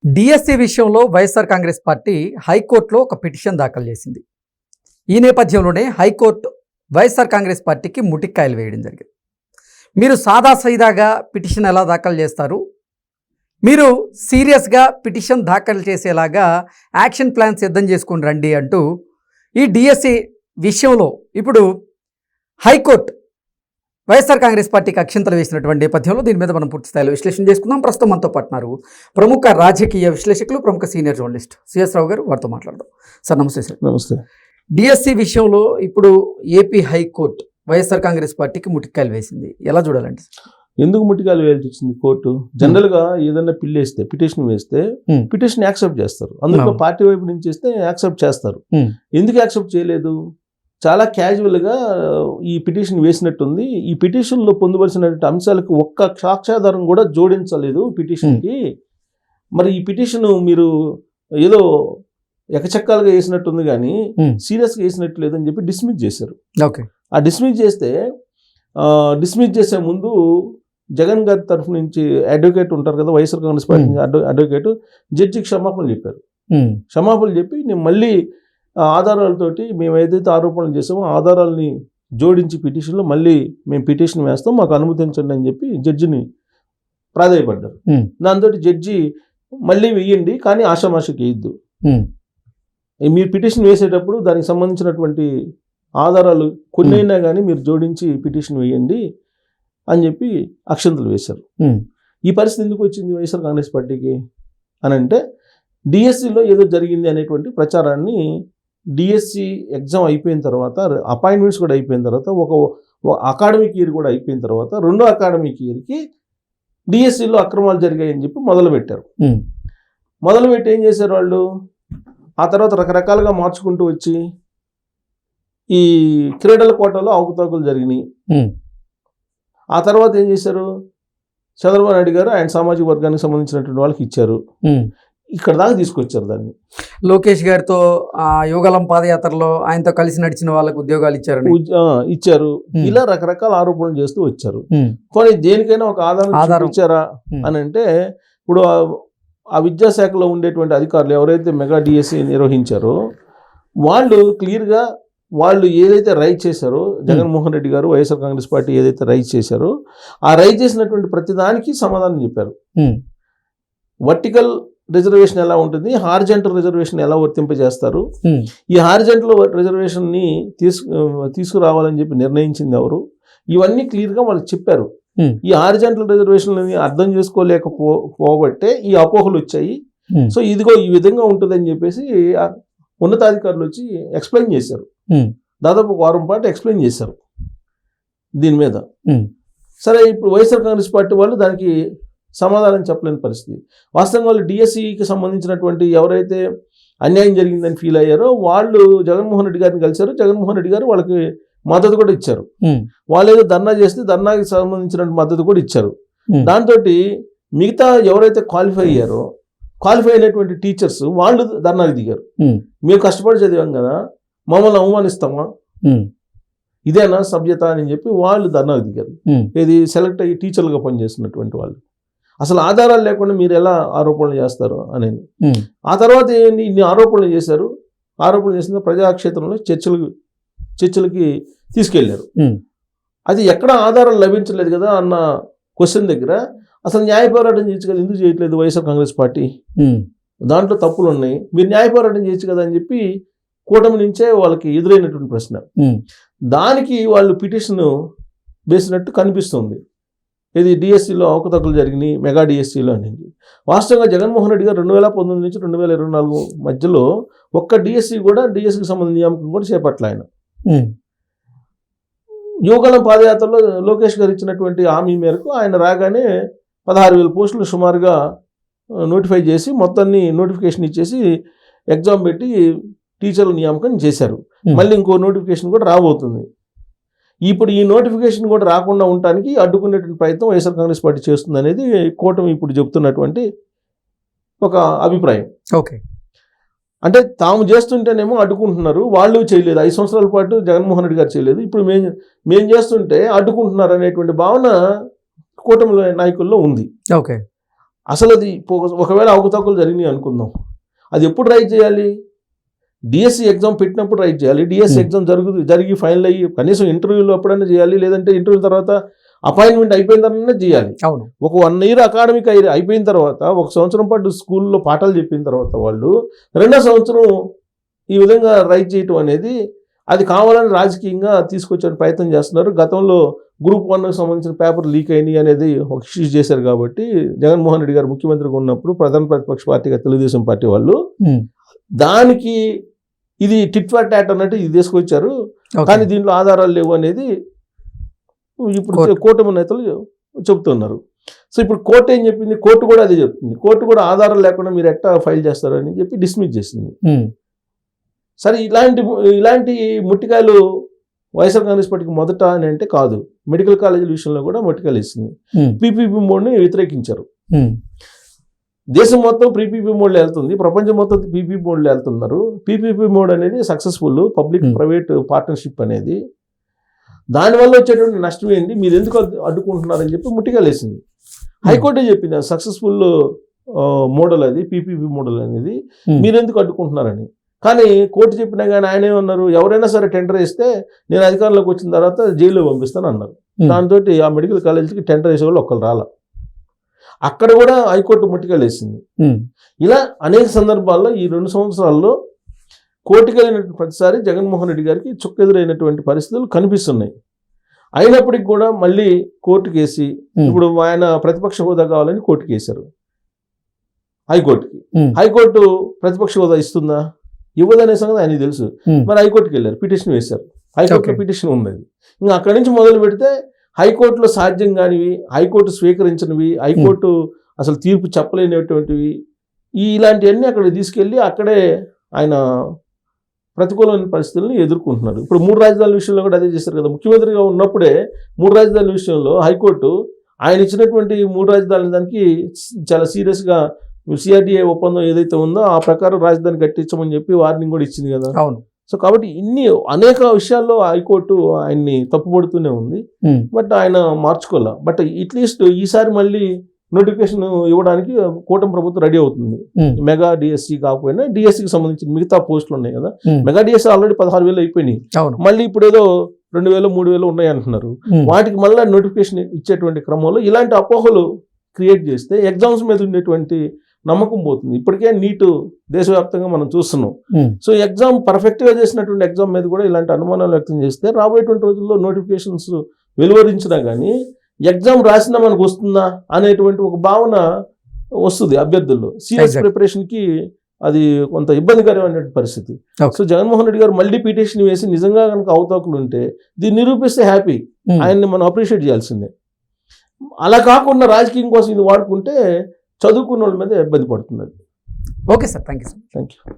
DSC విషయంలో YSR Congress party హైకోర్టులో ఒక పిటిషన్ దాఖలు చేసింది. ఈ నేపథ్యంలోనే హైకోర్టు వైఎస్ఆర్ కాంగ్రెస్ పార్టీకి ముటిక్కాయలు వేయడం జరిగింది. మీరు సాదా సైదాగా పిటిషన్ ఎలా దాఖలు చేస్తారు, మీరు సీరియస్గా పిటిషన్ దాఖలు చేసేలాగా యాక్షన్ ప్లాన్ సిద్ధం చేసుకుని రండి అంటూ ఈ డిఎస్సి విషయంలో ఇప్పుడు హైకోర్టు వైఎస్ఆర్ కాంగ్రెస్ పార్టీకి అక్షింతలు వేసినటువంటి నేపథ్యంలో దీని మీద మనం పూర్తి స్థాయిలో విశ్లేషణ చేసుకుందాం. ప్రస్తుతం మనతో పాటున్నారు ప్రముఖ రాజకీయ విశ్లేషకులు, ప్రముఖ సీనియర్ జర్నలిస్ట్ సిఎస్ రావు గారు. వారితో మాట్లాడదాం. సార్ నమస్తే. సార్ నమస్తే. డిఎస్సి విషయంలో ఇప్పుడు ఏపీ హైకోర్టు వైఎస్ఆర్ కాంగ్రెస్ పార్టీకి ముటిక్కాయలు వేసింది. ఎలా చూడాలండి? ఎందుకు ముటికాయలు వేయాల్సి వచ్చింది కోర్టు? జనరల్ గా ఏదైనా పిటిషన్ వేస్తే పిటిషన్ యాక్సెప్ట్ చేస్తారు. అందులో పార్టీ వైపు నుంచి వేస్తే యాక్సెప్ట్ చేస్తారు. ఎందుకు యాక్సెప్ట్ చేయలేదు? చాలా క్యాజువల్గా ఈ పిటిషన్ వేసినట్టుంది. ఈ పిటిషన్లో పొందుపరిచినటువంటి అంశాలకు ఒక్క సాక్ష్యాధారం కూడా జోడించలేదు పిటిషన్కి. మరి ఈ పిటిషన్ మీరు ఏదో ఎకచక్కాలుగా వేసినట్టుంది కానీ సీరియస్గా వేసినట్టు లేదని చెప్పి డిస్మిస్ చేశారు. ఓకే. ఆ డిస్మిస్ చేసే ముందు జగన్ గారి తరఫు నుంచి అడ్వకేట్ ఉంటారు కదా, వైఎస్ఆర్ కాంగ్రెస్ పార్టీ అడ్వకేట్ జడ్జికి క్షమాపణలు చెప్పారు. క్షమాపణలు చెప్పి నేను మళ్ళీ ఆధారాలతోటి మేము ఏదైతే ఆరోపణలు చేసామో ఆధారాలని జోడించి పిటిషన్లో మళ్ళీ మేము పిటిషన్ వేస్తాం, మాకు అనుమతించండి అని చెప్పి జడ్జిని ప్రాధాయపడ్డారు. దాంతో జడ్జి మళ్ళీ వెయ్యండి కానీ ఆషామాషకి వేయద్దు, మీరు పిటిషన్ వేసేటప్పుడు దానికి సంబంధించినటువంటి ఆధారాలు కొన్ని అయినా కానీ మీరు జోడించి పిటిషన్ వేయండి అని చెప్పి అక్షంతలు వేశారు. ఈ పరిస్థితి ఎందుకు వచ్చింది వైఎస్ఆర్ కాంగ్రెస్ పార్టీకి అని అంటే, డిఎస్సిలో ఏదో జరిగింది అనేటువంటి ప్రచారాన్ని డిఎస్సి ఎగ్జామ్ అయిపోయిన తర్వాత, అపాయింట్మెంట్స్ కూడా అయిపోయిన తర్వాత, ఒక అకాడమిక్ ఇయర్ కూడా అయిపోయిన తర్వాత రెండో అకాడమిక్ ఇయర్కి డిఎస్సిలో అక్రమాలు జరిగాయని చెప్పి మొదలుపెట్టి ఏం చేశారు వాళ్ళు? ఆ తర్వాత రకరకాలుగా మార్చుకుంటూ వచ్చి ఈ క్రీడల కోటాలో అవకతవకలు జరిగినాయి. ఆ తర్వాత ఏం చేశారు? చంద్రబాబు నాయుడు గారు ఆయన సామాజిక వర్గానికి సంబంధించినటువంటి వాళ్ళకి ఇచ్చారు. ఇక్కడ దాకా తీసుకొచ్చారు దాన్ని. లోకేష్ గారితో యువగలం పాదయాత్రలో ఆయనతో కలిసి నడిచిన వాళ్ళకు ఉద్యోగాలు ఇచ్చారు. ఇలా రకరకాల ఆరోపణలు చేస్తూ వచ్చారు. కానీ దేనికైనా ఒక ఆధారం ఇచ్చారా అని అంటే, ఇప్పుడు ఆ విద్యాశాఖలో ఉండేటువంటి అధికారులు ఎవరైతే మెగా డిఎస్సి నిర్వహించారో వాళ్ళు క్లియర్గా వాళ్ళు ఏదైతే రైజ్ చేశారో, జగన్మోహన్ రెడ్డి గారు వైఎస్ఆర్ కాంగ్రెస్ పార్టీ ఏదైతే రైజ్ చేశారో ఆ రైజ్ చేసినటువంటి ప్రతిదానికి సమాధానం చెప్పారు. వర్టికల్ రిజర్వేషన్ ఎలా ఉంటుంది, హారిజాంటల్ రిజర్వేషన్ ఎలా వర్తింపజేస్తారు, ఈ హారిజాంటల్ రిజర్వేషన్ని తీసుకురావాలని చెప్పి నిర్ణయించింది ఎవరు, ఇవన్నీ క్లియర్గా వాళ్ళు చెప్పారు. ఈ హారిజాంటల్ రిజర్వేషన్లని అర్థం చేసుకోలేకపోబట్టే ఈ అపోహలు వచ్చాయి. సో ఇదిగో ఈ విధంగా ఉంటుందని చెప్పేసి ఉన్నతాధికారులు వచ్చి ఎక్స్ప్లెయిన్ చేశారు. దాదాపు 1 వారం పాటు ఎక్స్ప్లెయిన్ చేశారు దీని మీద. సరే, ఇప్పుడు వైఎస్ఆర్ కాంగ్రెస్ పార్టీ వాళ్ళు దానికి సమాధానం చెప్పలేని పరిస్థితి. వాస్తవంగా వాళ్ళు డిఎస్సికి సంబంధించినటువంటి ఎవరైతే అన్యాయం జరిగిందని ఫీల్ అయ్యారో వాళ్ళు జగన్మోహన్ రెడ్డి గారిని కలిశారు. జగన్మోహన్ రెడ్డి గారు వాళ్ళకి మద్దతు కూడా ఇచ్చారు. వాళ్ళు ఏదో ధర్నా చేస్తే ధర్నాకి సంబంధించిన మద్దతు కూడా ఇచ్చారు. దాంతో మిగతా ఎవరైతే క్వాలిఫై అయినటువంటి టీచర్స్ వాళ్ళు ధర్నాకి దిగారు. మేము కష్టపడి చదివాం కదా, మమ్మల్ని అవమానిస్తామా, ఇదేనా సభ్యత అని చెప్పి వాళ్ళు ధర్నాకి దిగారు. ఇది సెలెక్ట్ అయ్యి టీచర్లుగా పనిచేస్తున్నటువంటి వాళ్ళు. అసలు ఆధారాలు లేకుండా మీరు ఎలా ఆరోపణలు చేస్తారు అనేది. ఆ తర్వాత ఏంటి, ఇన్ని ఆరోపణలు చేశారు. ఆరోపణలు చేసిన ప్రజాక్షేత్రంలో చర్చలకి తీసుకెళ్లారు. అది ఎక్కడ ఆధారాలు లభించలేదు కదా అన్న క్వశ్చన్ దగ్గర అసలు న్యాయ పోరాటం చేయొచ్చు కదా, ఎందుకు చేయట్లేదు వైఎస్ఆర్ కాంగ్రెస్ పార్టీ? దాంట్లో తప్పులు ఉన్నాయి, మీరు న్యాయ పోరాటం చేయొచ్చు కదా అని చెప్పి కూటమి నుంచే వాళ్ళకి ఎదురైనటువంటి ప్రశ్న. దానికి వాళ్ళు పిటిషన్ వేసినట్టు కనిపిస్తుంది. ఇది డిఎస్సిలో అవకతవకలు జరిగినాయి, మెగా డిఎస్సిలో అనేది. వాస్తవంగా జగన్మోహన్ రెడ్డి గారు 2019 నుంచి 2024 మధ్యలో ఒక్క డిఎస్సికి సంబంధించిన నియామకం కూడా చేపట్ల ఆయన. యువగలం పాదయాత్రలో లోకేష్ గారు ఇచ్చినటువంటి హామీ మేరకు ఆయన రాగానే 16,000 పోస్టులు సుమారుగా నోటిఫై చేసి మొత్తాన్ని నోటిఫికేషన్ ఇచ్చేసి ఎగ్జామ్ పెట్టి టీచర్ల నియామకం చేశారు. మళ్ళీ ఇంకో నోటిఫికేషన్ కూడా రాబోతుంది. ఇప్పుడు ఈ నోటిఫికేషన్ కూడా రాకుండా ఉండటానికి అడ్డుకునేటువంటి ప్రయత్నం వైఎస్ఆర్ కాంగ్రెస్ పార్టీ చేస్తుంది అనేది కూటమి ఇప్పుడు చెప్తున్నటువంటి ఒక అభిప్రాయం. ఓకే. అంటే తాము చేస్తుంటేనేమో అడ్డుకుంటున్నారు, వాళ్ళు చేయలేదు. 5 సంవత్సరాల పాటు జగన్మోహన్ రెడ్డి గారు చేయలేదు, ఇప్పుడు మేము చేస్తుంటే అడ్డుకుంటున్నారు అనేటువంటి భావన కూటమి నాయకుల్లో ఉంది. ఓకే. అసలు అది ఒకవేళ అవకతవకలు జరిగినాయి అనుకుందాం, అది ఎప్పుడు రైట్ చేయాలి? డిఎస్సి ఎగ్జామ్ పెట్టినప్పుడు రైట్ చేయాలి. డిఎస్సి ఎగ్జామ్ జరిగి ఫైనల్ అయ్యి కనీసం ఇంటర్వ్యూలో ఎప్పుడైనా చేయాలి, లేదంటే ఇంటర్వ్యూ తర్వాత అపాయింట్మెంట్ అయిపోయిన తర్వాత చేయాలి. అవును. ఒక 1 year అకాడమిక్ అయిపోయిన తర్వాత, 1 సంవత్సరం పాటు స్కూల్లో పాఠాలు చెప్పిన తర్వాత వాళ్ళు 2వ సంవత్సరం ఈ విధంగా రైట్ చేయటం అనేది అది కావాలని రాజకీయంగా తీసుకొచ్చే ప్రయత్నం చేస్తున్నారు. గతంలో గ్రూప్ 1కి సంబంధించిన పేపర్ లీక్ అయినాయి అనేది ఒక ఇష్యూ చేశారు. కాబట్టి జగన్మోహన్ రెడ్డి గారు ముఖ్యమంత్రిగా ఉన్నప్పుడు ప్రధాన ప్రతిపక్ష పార్టీగా తెలుగుదేశం పార్టీ వాళ్ళు దానికి ఇది టిట్ ఫర్ టాట్ అన్నట్టు ఇది తీసుకొచ్చారు. కానీ దీంట్లో ఆధారాలు లేవు అనేది ఇప్పుడు కూటమి నేతలు చెబుతున్నారు. సో ఇప్పుడు కోర్టు ఏం చెప్పింది? కోర్టు కూడా అదే చెప్తుంది. కోర్టు కూడా ఆధారాలు లేకుండా మీరు ఎట్టా ఫైల్ చేస్తారు అని చెప్పి డిస్మిస్ చేసింది. సరే, ఇలాంటి ముట్టికాయలు వైఎస్ఆర్ కాంగ్రెస్ పార్టీకి మొదట అని అంటే కాదు, మెడికల్ కాలేజీల విషయంలో కూడా ముట్టికాయలు ఇస్తుంది. పీపీపీ మోడ్ని వ్యతిరేకించారు. దేశం మొత్తం పీపీపీ మోడ్లో వెళ్తుంది, ప్రపంచం మొత్తం పీపీపీ మోడ్లో వెళ్తున్నారు. పీపీపీ మోడ్ అనేది సక్సెస్ఫుల్ పబ్లిక్ ప్రైవేట్ పార్ట్నర్షిప్ అనేది. దానివల్ల వచ్చేటువంటి నష్టం ఏంటి, మీరు ఎందుకు అడ్డుకుంటున్నారని చెప్పి ముట్టిగా లేసింది. హైకోర్టే చెప్పింది సక్సెస్ఫుల్ మోడల్ అది పీపీపీ మోడల్ అనేది, మీరు ఎందుకు అడ్డుకుంటున్నారని. కానీ కోర్టు చెప్పినా కానీ ఆయన ఏమన్నారు, ఎవరైనా సరే టెండర్ వేస్తే నేను అధికారంలోకి వచ్చిన తర్వాత జైల్లో పంపిస్తాను అన్నారు. దాంతో ఆ మెడికల్ కాలేజీకి టెండర్ వేసే వాళ్ళు ఒక్కరు రాల. అక్కడ కూడా హైకోర్టు ముట్టిగా లేసింది. ఇలా అనేక సందర్భాల్లో ఈ 2 సంవత్సరాల్లో కోర్టుకు వెళ్ళినటువంటి ప్రతిసారి జగన్మోహన్ రెడ్డి గారికి చుక్కెదురైనటువంటి పరిస్థితులు కనిపిస్తున్నాయి. అయినప్పటికీ కూడా మళ్ళీ కోర్టుకు వేసి, ఇప్పుడు ఆయన ప్రతిపక్ష హోదా కావాలని కోర్టుకు వేశారు, హైకోర్టుకి. హైకోర్టు ప్రతిపక్ష హోదా ఇస్తుందా, ఇవ్వదనే సంగతి ఆయనకి తెలుసు. మరి హైకోర్టుకి వెళ్ళారు, పిటిషన్ వేశారు. హైకోర్టులో పిటిషన్ ఉంది. ఇంకా అక్కడి నుంచి మొదలు పెడితే హైకోర్టులో సాధ్యం కానివి, హైకోర్టు స్వీకరించినవి, హైకోర్టు అసలు తీర్పు చెప్పలేనటువంటివి, ఇలాంటివన్నీ అక్కడ తీసుకెళ్ళి అక్కడే ఆయన ప్రతికూలమైన పరిస్థితులను ఎదుర్కొంటున్నారు. ఇప్పుడు 3 రాజధానుల విషయంలో కూడా అదే చేశారు కదా. ముఖ్యమంత్రిగా ఉన్నప్పుడే 3 రాజధానుల విషయంలో హైకోర్టు ఆయన ఇచ్చినటువంటి 3 రాజధానుల దానికి చాలా సీరియస్గా సిఆర్డీఏ ఒప్పందం ఏదైతే ఉందో ఆ ప్రకారం రాజధాని కట్టించమని చెప్పి వార్నింగ్ కూడా ఇచ్చింది కదా. అవును. సో కాబట్టి అనేక విషయాల్లో హైకోర్టు ఆయన్ని తప్పుపడుతూనే ఉంది. బట్ ఆయన మార్చుకోలే. బట్ అట్లీస్ట్ ఈసారి మళ్ళీ నోటిఫికేషన్ ఇవ్వడానికి కూటమి ప్రభుత్వం రెడీ అవుతుంది. మెగా డిఎస్సి కాకపోయినా డిఎస్సికి సంబంధించిన మిగతా పోస్టులు ఉన్నాయి కదా. మెగా డిఎస్సి ఆల్రెడీ 16,000 అయిపోయినాయి. మళ్ళీ ఇప్పుడు ఏదో 2,000 3,000 ఉన్నాయి అంటున్నారు. వాటికి మళ్ళీ నోటిఫికేషన్ ఇచ్చేటువంటి క్రమంలో ఇలాంటి అపోహలు క్రియేట్ చేస్తే ఎగ్జామ్స్ మీద ఉండేటువంటి నమ్మకం పోతుంది. ఇప్పటికే నీట్ దేశవ్యాప్తంగా మనం చూస్తున్నాం. సో ఎగ్జామ్ పర్ఫెక్ట్గా చేసినటువంటి ఎగ్జామ్ మీద కూడా ఇలాంటి అనుమానాలు వ్యక్తం చేస్తే రాబోయేటువంటి రోజుల్లో నోటిఫికేషన్స్ వెలువరించినా కానీ ఎగ్జామ్ రాసినా మనకు వస్తుందా అనేటువంటి ఒక భావన వస్తుంది అభ్యర్థుల్లో. సీరియస్ ప్రిపరేషన్కి అది కొంత ఇబ్బందికరమైన పరిస్థితి. సో జగన్మోహన్ రెడ్డి గారు మళ్ళీ పిటిషన్ వేసి నిజంగా కనుక అవతాకులు ఉంటే దీన్ని నిరూపిస్తే హ్యాపీ, ఆయన్ని మనం అప్రిషియేట్ చేయాల్సిందే. అలా కాకుండా రాజకీయం కోసం ఇది వాడుకుంటే చదువుకున్న వాళ్ళ మీద ఇబ్బంది పడుతుంది. Okay sir, thank you.